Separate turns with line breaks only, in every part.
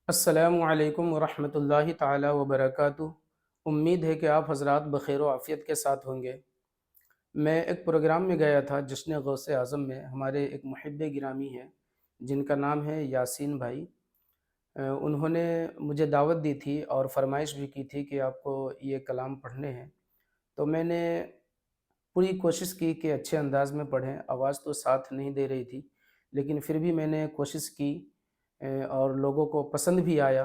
السلام علیکم ورحمۃ اللہ تعالی وبرکاتہ۔ امید ہے کہ آپ حضرات بخیر و عافیت کے ساتھ ہوں گے۔ میں ایک پروگرام میں گیا تھا جشن غوث اعظم میں ہمارے ایک محب گرامی ہیں جن کا نام ہے یاسین بھائی۔ انہوں نے مجھے دعوت دی تھی اور فرمائش بھی کی تھی کہ آپ کو یہ کلام پڑھنے ہیں، تو میں نے پوری کوشش کی کہ اچھے انداز میں پڑھیں۔ آواز تو ساتھ نہیں دے رہی تھی، لیکن پھر بھی میں نے کوشش کی اور لوگوں کو پسند بھی آیا،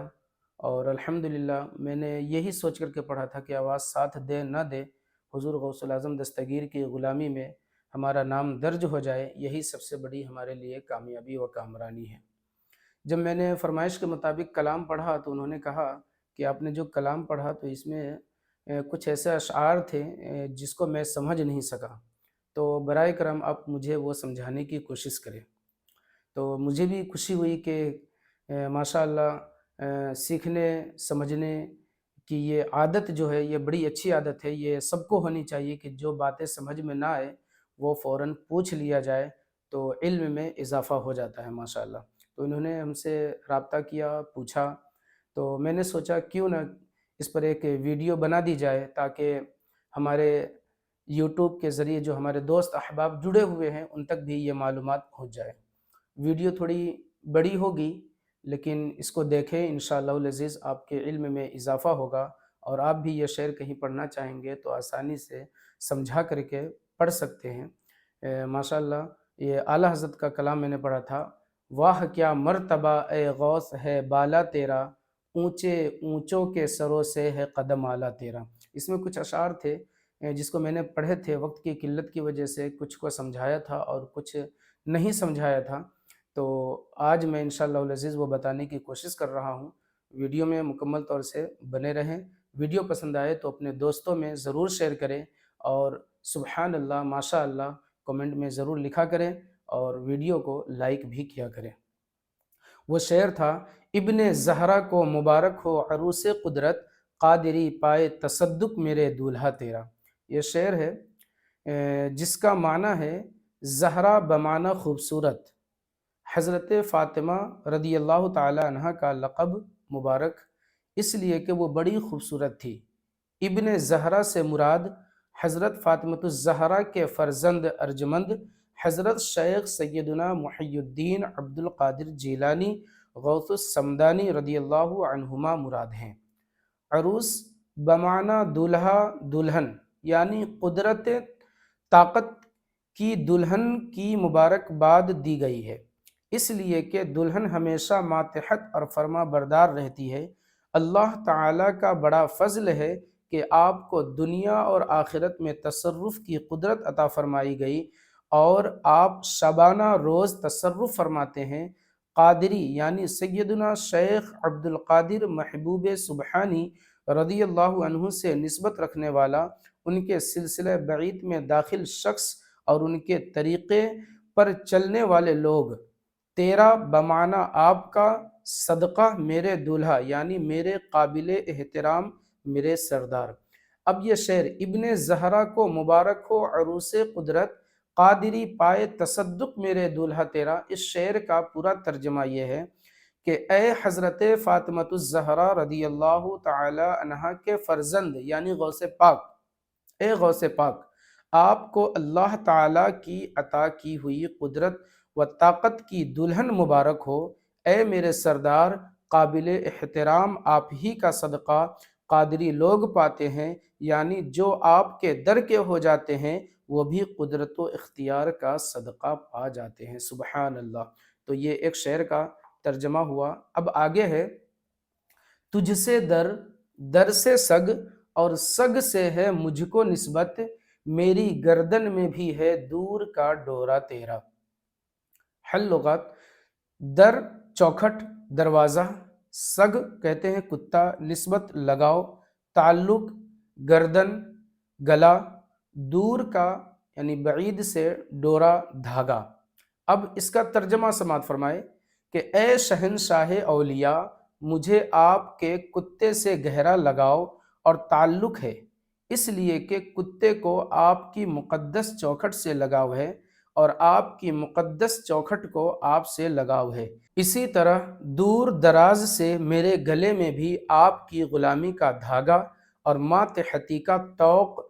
اور الحمدللہ میں نے یہی سوچ کر کے پڑھا تھا کہ آواز ساتھ دے نہ دے، حضور غوث الاعظم دستگیر کی غلامی میں ہمارا نام درج ہو جائے، یہی سب سے بڑی ہمارے لیے کامیابی و کامرانی ہے۔ جب میں نے فرمائش کے مطابق کلام پڑھا تو انہوں نے کہا کہ آپ نے جو کلام پڑھا تو اس میں کچھ ایسے اشعار تھے جس کو میں سمجھ نہیں سکا، تو برائے کرم آپ مجھے وہ سمجھانے کی کوشش کریں۔ تو مجھے بھی خوشی ہوئی کہ ماشاء اللہ سیکھنے سمجھنے کی یہ عادت جو ہے یہ بڑی اچھی عادت ہے، یہ سب کو ہونی چاہیے کہ جو باتیں سمجھ میں نہ آئے وہ فوراً پوچھ لیا جائے تو علم میں اضافہ ہو جاتا ہے ماشاء اللہ۔ تو انہوں نے ہم سے رابطہ کیا، پوچھا، تو میں نے سوچا کیوں نہ اس پر ایک ویڈیو بنا دی جائے تاکہ ہمارے یوٹیوب کے ذریعے جو ہمارے دوست احباب جڑے ہوئے ہیں ان تک بھی یہ معلومات پہنچ جائے۔ ویڈیو تھوڑی بڑی ہوگی لیکن اس کو دیکھیں، انشاءاللہ العزیز آپ کے علم میں اضافہ ہوگا، اور آپ بھی یہ شعر کہیں پڑھنا چاہیں گے تو آسانی سے سمجھا کر کے پڑھ سکتے ہیں۔ ماشاءاللہ یہ اعلیٰ حضرت کا کلام میں نے پڑھا تھا، واہ کیا مرتبہ اے غوث ہے بالا تیرا، اونچے اونچوں کے سروں سے ہے قدم اعلیٰ تیرا۔ اس میں کچھ اشعار تھے جس کو میں نے پڑھے تھے، وقت کی قلت کی وجہ سے کچھ کو سمجھایا تھا اور کچھ نہیں سمجھایا تھا، تو آج میں انشاءاللہ العزیز وہ بتانے کی کوشش کر رہا ہوں۔ ویڈیو میں مکمل طور سے بنے رہیں۔ ویڈیو پسند آئے تو اپنے دوستوں میں ضرور شیئر کریں، اور سبحان اللہ ماشاء اللہ کمنٹ میں ضرور لکھا کریں، اور ویڈیو کو لائک بھی کیا کریں۔ وہ شعر تھا، ابن زہرا کو مبارک ہو عروس قدرت، قادری پائے تصدق میرے دولہا تیرا۔ یہ شعر ہے جس کا معنی ہے زہرا بمعنی خوبصورت۔ حضرت فاطمہ رضی اللہ تعالی عنہ کا لقب مبارک اس لیے کہ وہ بڑی خوبصورت تھی۔ ابن زہرا سے مراد حضرت فاطمۃ الزہرا کے فرزند ارجمند حضرت شیخ سیدنا محی الدین عبد القادر جیلانی غوث السمدانی رضی اللہ عنہما مراد ہیں۔ عروس بمعنی دولہا دلہن، یعنی قدرت طاقت کی دلہن کی مبارکباد دی گئی ہے، اس لیے کہ دلہن ہمیشہ ماتحت اور فرما بردار رہتی ہے۔ اللہ تعالیٰ کا بڑا فضل ہے کہ آپ کو دنیا اور آخرت میں تصرف کی قدرت عطا فرمائی گئی، اور آپ شبانہ روز تصرف فرماتے ہیں۔ قادری یعنی سیدنا شیخ عبد القادر محبوب سبحانی رضی اللہ عنہ سے نسبت رکھنے والا، ان کے سلسلہ بعید میں داخل شخص اور ان کے طریقے پر چلنے والے لوگ، تیرا بمعنی آپ کا، صدقہ میرے دولہا یعنی میرے قابل احترام میرے سردار۔ اب یہ شعر ابن زہرا کو مبارک ہو عروس قدرت، قادری پائے تصدق میرے دولہا تیرا، اس شعر کا پورا ترجمہ یہ ہے کہ اے حضرت فاطمۃ الزہرا رضی اللہ تعالی عنہا کے فرزند یعنی غوث پاک، اے غوث پاک، آپ کو اللہ تعالیٰ کی عطا کی ہوئی قدرت و طاقت کی دلہن مبارک ہو۔ اے میرے سردار، قابل احترام آپ ہی کا صدقہ قادری لوگ پاتے ہیں، یعنی جو آپ کے در کے ہو جاتے ہیں وہ بھی قدرت و اختیار کا صدقہ پا جاتے ہیں۔ سبحان اللہ۔ تو یہ ایک شعر کا ترجمہ ہوا۔ اب آگے ہے، تجھ سے در، در سے سگ، اور سگ سے ہے مجھ کو نسبت، میری گردن میں بھی ہے دور کا ڈورا تیرا۔ حل لغات، در چوکھٹ دروازہ، سگ کہتے ہیں کتا، نسبت لگاؤ، تعلق گردن گلا، دور کا یعنی بعید سے ڈورا دھاگا۔ اب اس کا ترجمہ سماعت فرمائے کہ اے شہنشاہ اولیاء، مجھے آپ کے کتے سے گہرا لگاؤ اور تعلق ہے، اس لیے کہ کتے کو آپ کی مقدس چوکھٹ سے لگاؤ ہے، اور آپ کی مقدس چوکھٹ کو آپ سے لگاؤ ہے۔ اسی طرح دور دراز سے میرے گلے میں بھی آپ کی غلامی کا دھاگا اور ماتحتی کا توق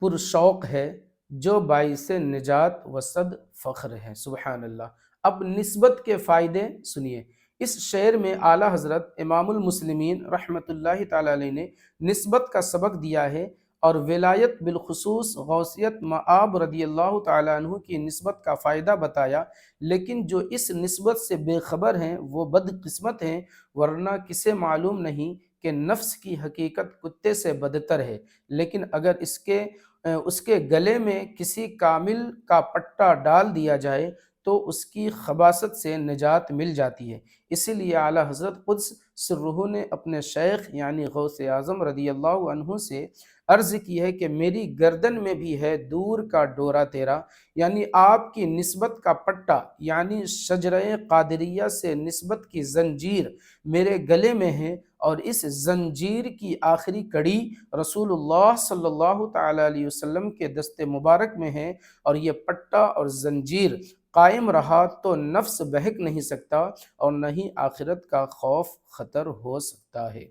پرشوق ہے، جو باعث نجات و صد فخر ہے۔ سبحان اللہ۔ اب نسبت کے فائدے سنیے۔ اس شعر میں اعلیٰ حضرت امام المسلمین رحمۃ اللہ تعالی علیہ نے نسبت کا سبق دیا ہے، اور ولایت بالخصوص غوثیت مآب رضی اللہ تعالیٰ عنہ کی نسبت کا فائدہ بتایا، لیکن جو اس نسبت سے بے خبر ہیں وہ بدقسمت ہیں، ورنہ کسے معلوم نہیں کہ نفس کی حقیقت کتے سے بدتر ہے، لیکن اگر اس کے گلے میں کسی کامل کا پٹا ڈال دیا جائے تو اس کی خباثت سے نجات مل جاتی ہے۔ اسی لیے اعلیٰ حضرت قدس سرہ نے اپنے شیخ یعنی غوث اعظم رضی اللہ عنہ سے عرض کی ہے کہ میری گردن میں بھی ہے دور کا ڈورا تیرا، یعنی آپ کی نسبت کا پٹا، یعنی شجرہ قادریہ سے نسبت کی زنجیر میرے گلے میں ہے، اور اس زنجیر کی آخری کڑی رسول اللہ صلی اللہ تعالی علیہ وسلم کے دست مبارک میں ہے، اور یہ پٹا اور زنجیر قائم رہا تو نفس بہک نہیں سکتا اور نہ ہی آخرت کا خوف خطر ہو سکتا ہے۔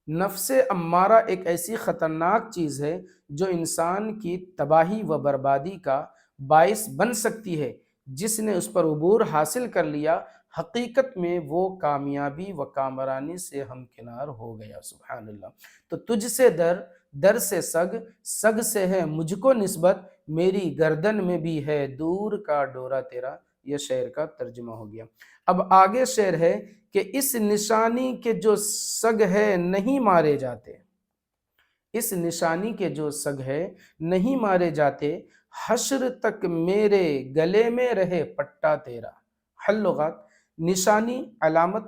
نفس امارہ ایک ایسی خطرناک چیز ہے جو انسان کی تباہی و بربادی کا باعث بن سکتی ہے۔ جس نے اس پر عبور حاصل کر لیا، حقیقت میں وہ کامیابی و کامرانی سے ہمکنار ہو گیا۔ سبحان اللہ۔ تو تجھ سے در سے سگ، سگ سے ہے مجھ کو نسبت، میری گردن میں بھی ہے دور کا ڈورا تیرا۔ یہ شعر کا ترجمہ ہو گیا۔ اب آگے شعر ہے کہ اس نشانی کے جو سگ ہے نہیں مارے جاتے، اس نشانی کے جو سگ ہے نہیں مارے جاتے، حشر تک میرے گلے میں رہے پٹا تیرا۔ حل لغات: نشانی، علامت،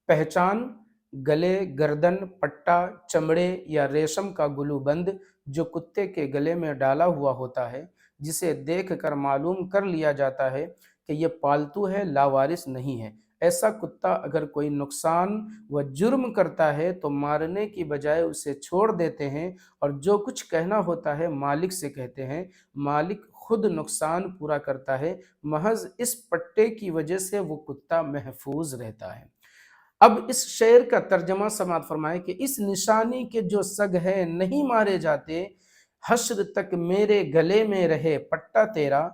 پہچان، گلے، گردن، پٹا، چمڑے یا ریشم کا گلو بند جو کتے کے گلے میں ڈالا ہوا ہوتا ہے، جسے دیکھ کر معلوم کر لیا جاتا ہے کہ یہ پالتو ہے، لاوارث نہیں ہے۔ ایسا کتا اگر کوئی نقصان و جرم کرتا ہے تو مارنے کی بجائے اسے چھوڑ دیتے ہیں، اور جو کچھ کہنا ہوتا ہے مالک سے کہتے ہیں، مالک خود نقصان پورا کرتا ہے، محض اس پٹے کی وجہ سے وہ کتا محفوظ رہتا ہے۔ اب اس شعر کا ترجمہ سماعت فرمائے کہ اس نشانی کے جو سگ ہے نہیں مارے جاتے، حشر تک میرے گلے میں رہے پٹا تیرا۔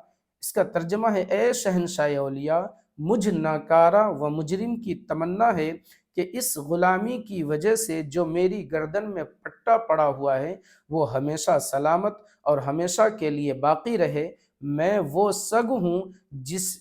اس کا ترجمہ ہے: اے شہنشاہ اولیاء، مجھ ناکارہ و مجرم کی تمنا ہے کہ اس غلامی کی وجہ سے جو میری گردن میں پٹا پڑا ہوا ہے وہ ہمیشہ سلامت اور ہمیشہ کے لیے باقی رہے۔ میں وہ سگ ہوں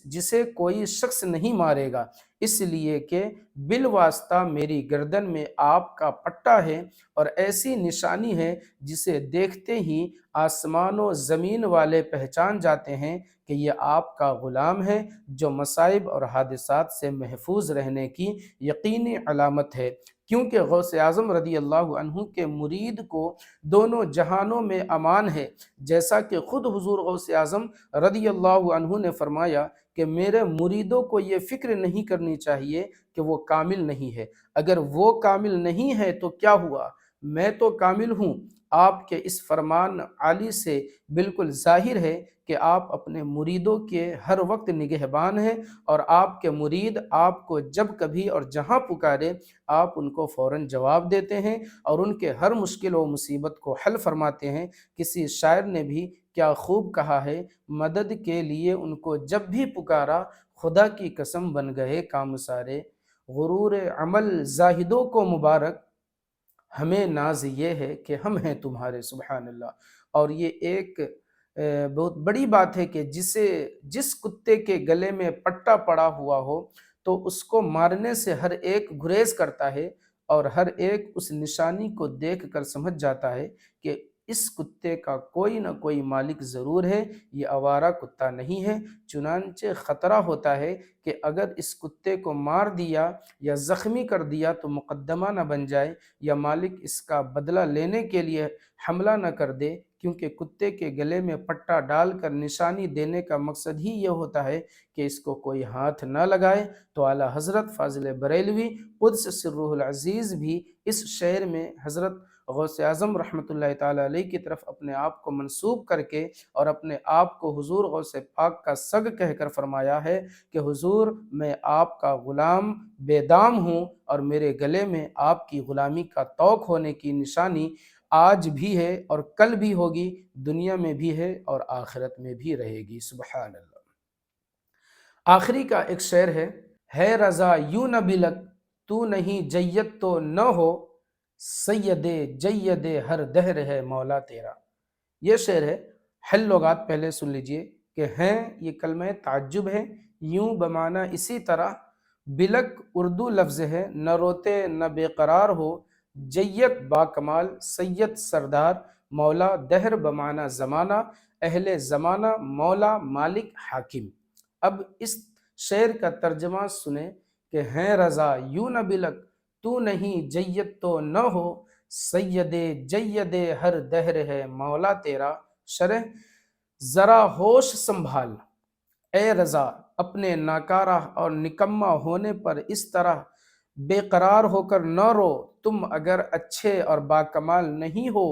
جسے کوئی شخص نہیں مارے گا، اس لیے کہ بالواسطہ میری گردن میں آپ کا پٹا ہے، اور ایسی نشانی ہے جسے دیکھتے ہی آسمان و زمین والے پہچان جاتے ہیں کہ یہ آپ کا غلام ہے، جو مصائب اور حادثات سے محفوظ رہنے کی یقینی علامت ہے، کیونکہ غوث اعظم رضی اللہ عنہ کے مرید کو دونوں جہانوں میں امان ہے، جیسا کہ خود حضور غوث اعظم رضی اللہ عنہ نے فرمایا کہ میرے مریدوں کو یہ فکر نہیں کرنی چاہیے کہ وہ کامل نہیں ہے، اگر وہ کامل نہیں ہے تو کیا ہوا، میں تو کامل ہوں۔ آپ کے اس فرمان عالی سے بالکل ظاہر ہے کہ آپ اپنے مریدوں کے ہر وقت نگہبان ہیں، اور آپ کے مرید آپ کو جب کبھی اور جہاں پکارے آپ ان کو فوراً جواب دیتے ہیں، اور ان کے ہر مشکل و مصیبت کو حل فرماتے ہیں۔ کسی شاعر نے بھی کیا خوب کہا ہے: مدد کے لیے ان کو جب بھی پکارا، خدا کی قسم بن گئے کام سارے۔ غرور عمل زاہدوں کو مبارک، ہمیں ناز یہ ہے کہ ہم ہیں تمہارے۔ سبحان اللہ۔ اور یہ ایک بہت بڑی بات ہے کہ جس کتے کے گلے میں پٹا پڑا ہوا ہو تو اس کو مارنے سے ہر ایک گریز کرتا ہے، اور ہر ایک اس نشانی کو دیکھ کر سمجھ جاتا ہے کہ اس کتے کا کوئی نہ کوئی مالک ضرور ہے، یہ آوارہ کتا نہیں ہے۔ چنانچہ خطرہ ہوتا ہے کہ اگر اس کتے کو مار دیا یا زخمی کر دیا تو مقدمہ نہ بن جائے، یا مالک اس کا بدلہ لینے کے لیے حملہ نہ کر دے، کیونکہ کتے کے گلے میں پٹا ڈال کر نشانی دینے کا مقصد ہی یہ ہوتا ہے کہ اس کو کوئی ہاتھ نہ لگائے۔ تو اعلیٰ حضرت فاضل بریلوی قدس سرہ العزیز بھی اس شعر میں حضرت غوث اعظم رحمۃ اللہ تعالیٰ علیہ کی طرف اپنے آپ کو منسوب کر کے اور اپنے آپ کو حضور غوث پاک کا سگ کہہ کر فرمایا ہے کہ حضور میں آپ کا غلام بے دام ہوں، اور میرے گلے میں آپ کی غلامی کا طوق ہونے کی نشانی آج بھی ہے اور کل بھی ہوگی، دنیا میں بھی ہے اور آخرت میں بھی رہے گی۔ سبحان اللہ۔ آخری کا ایک شعر ہے رضا یوں نہ بلک تو نہیں جید تو نہ ہو، سید جید ہر دہر ہے مولا تیرا۔ یہ شعر ہے، حل لغات پہلے سن لیجئے کہ ہیں یہ کلمہ تعجب ہے، یوں بمعنی اسی طرح، بلک اردو لفظ ہے، نہ روتے نہ بے قرار ہو، جید با کمال، سید سردار، مولا دہر بمعنی زمانہ، اہل زمانہ، مولا مالک حاکم۔ اب اس شعر کا ترجمہ سنیں کہ ہیں رضا یوں نہ بلک تو نہیں جید تو نہ ہو، سید جید ہر دہر ہے مولا تیرا۔ شرح: ذرا ہوش سنبھال اے رضا، اپنے ناکارہ اور نکما ہونے پر اس طرح بے قرار ہو کر نہ رو، تم اگر اچھے اور باکمال نہیں ہو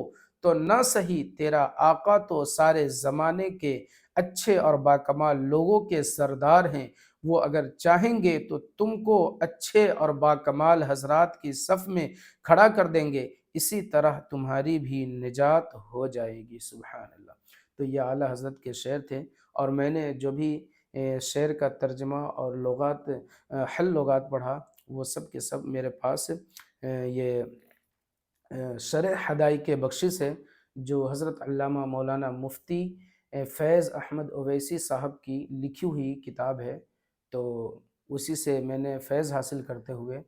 تو نہ سہی، تیرا آقا تو سارے زمانے کے اچھے اور باکمال لوگوں کے سردار ہیں، وہ اگر چاہیں گے تو تم کو اچھے اور باکمال حضرات کی صف میں کھڑا کر دیں گے، اسی طرح تمہاری بھی نجات ہو جائے گی۔ سبحان اللہ۔ تو یہ اعلیٰ حضرت کے شعر تھے، اور میں نے جو بھی شعر کا ترجمہ اور لغات حل لغات پڑھا، وہ سب کے سب میرے پاس یہ شرح حدائق بخشش ہے، جو حضرت علامہ مولانا مفتی فیض احمد اویسی صاحب کی لکھی ہوئی کتاب ہے، تو اسی سے میں نے فیض حاصل کرتے ہوئے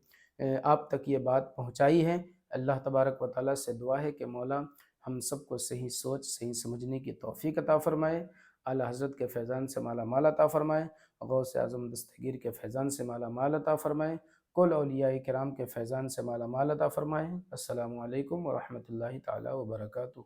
آپ تک یہ بات پہنچائی ہے۔ اللہ تبارک و تعالیٰ سے دعا ہے کہ مولا ہم سب کو صحیح سوچ، صحیح سمجھنے کی توفیق عطا فرمائے، اعلیٰ حضرت کے فیضان سے مالا مال عطا فرمائے، غوث اعظم دستگیر کے فیضان سے مالا مال عطا فرمائے، کل اولیاء کرام کے فیضان سے مالا مال عطا فرمائے۔ السلام علیکم ورحمۃ اللہ تعالیٰ وبرکاتہ۔